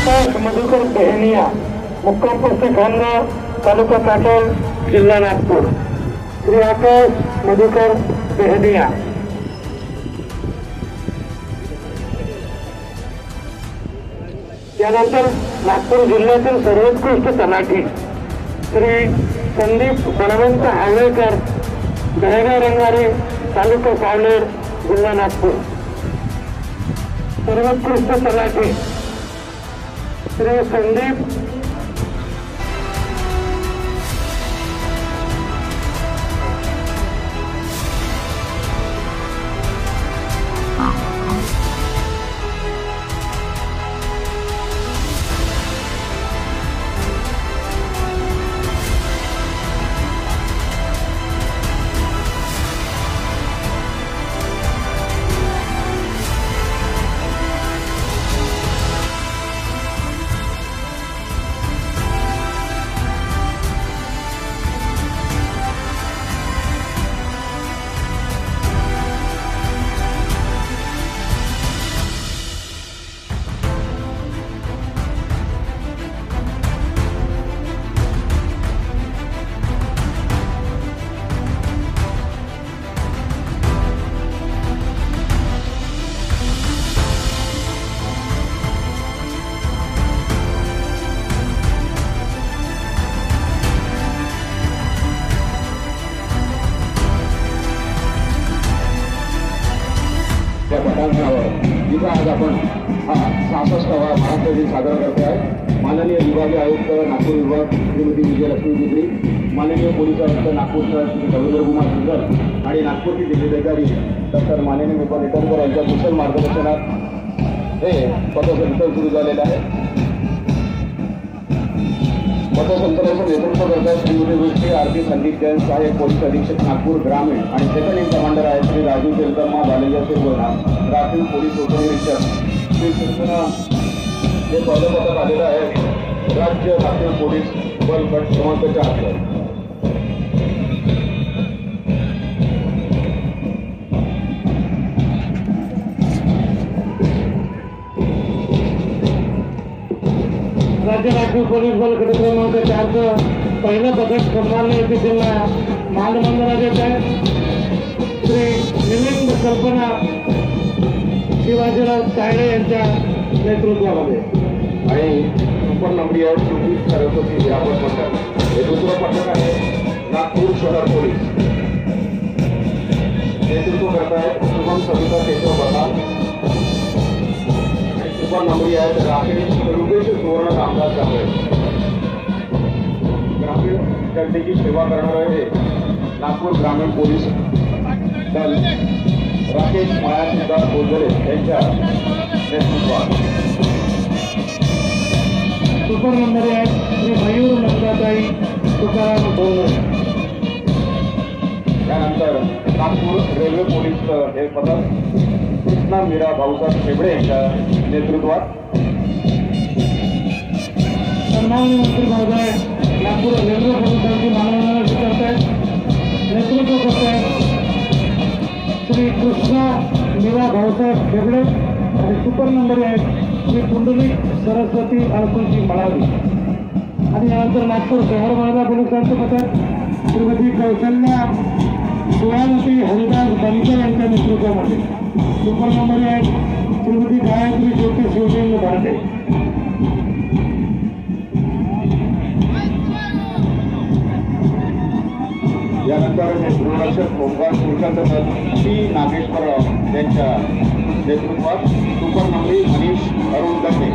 आकाश मधुकर बेहनिया, मुक्काम पोस्ट खानगाव, तालुका काटोल, जिल्हा नागपूर. श्री आकाश मधुकर बेहनिया. त्यानंतर नागपूर जिल्ह्यातील सर्वोत्कृष्ट तलाठी श्री संदीप बळवंत हावळेकर, दहेगाव रंगारी, तालुका सावनेर, जिल्हा नागपूर. सर्वोत्कृष्ट तलाठी श्री संदीप जिथं आज आपण 66वा महाराष्ट्र दिन साजरा करतो आहे. माननीय विभागीय आयुक्त नागपूर विभाग श्रीमती विजयलक्ष्मी गुजरी, माननीय पोलीस आयुक्त नागपूर शहर श्री रवींद्र कुमार सुंदर आणि नागपूरचे जिल्हाधिकारी डॉक्टर माननीय विपा निटनकर यांच्या कुशल मार्गदर्शनात हे पथसंचलन सुरू झालेलं आहे. पथसंचलनाचं नेतृत्व करतात श्रीमती गोष्टी आरती संदीप जैन, सहाय्यक पोलीस अधीक्षक नागपूर ग्रामीण आणि सेकंड इन कमांडर आहे श्री राजू तेलकर्मा, बालेजा शिरगोना, राखीव पोलीस उपनिरीक्षक श्री सूचना. हे पहिलं पथक आलेलं आहे राज्य राखीव पोलीस बल गट क्रमांक 4. राज्य राखीव पोलीस बल गट क्रमांक 4चं पहिलं पथक सन्माननीय येथे जिल्हा मालमंदिराचे आहेत श्री मिलिंद कल्पना शिवाजीराव तायडे यांच्या नेतृत्वामध्ये आणि सुपर नंबरी आहे श्रुती सरस्वती विरामत मंडळ. हे दुसरं पथक आहे नागपूर शहर पोलीस. नेतृत्व करत आहेत शुभम सविता केशव बसाल. सुपर नंबरी आहेत राकेश रुपेश सुवर्ण रामदास जांभळे. ग्रामीण जनतेची सेवा करणार आहे नागपूर ग्रामीण पोलीस दल राकेश मायासिद्धार्थ बोलदरे यांच्या नेतृत्वात. सुपर नंबरी आहेत श्री मयूर नंदाताई तुकाराम बोलदरे. त्यानंतर नागपूर रेल्वे पोलीस हे पथक कृष्णा मीरा भाऊसाहेब शेबडे यांच्या नेतृत्वात. सन्माननीय मंत्री महोदय नागपूर रेल्वे पोलिसांची मानवंदना स्वीकारतायत. नेतृत्व करत आहेत श्री कृष्णा मीरा भाऊसाहेब शेबडे आणि सुपर नंबरी आहेत श्री पुंडलिक सरस्वती अळकुंची मळावी. आणि यानंतर नागपूर शहर महिला पोलिसांचं पथक श्रीमती कौशल्या सुहावती हरिदास बनकर यांच्या नेतृत्वामध्ये. सुपर नंबरी आहेत श्रीमती गायत्री ज्योती शिवलिंग भारते. यानंतर गृहरक्षक ओंकार पुरुषोत्तम टी नागेश्वरराव यांच्या नेतृत्वात सुपर नंबरी मनीष अरुण दंगे.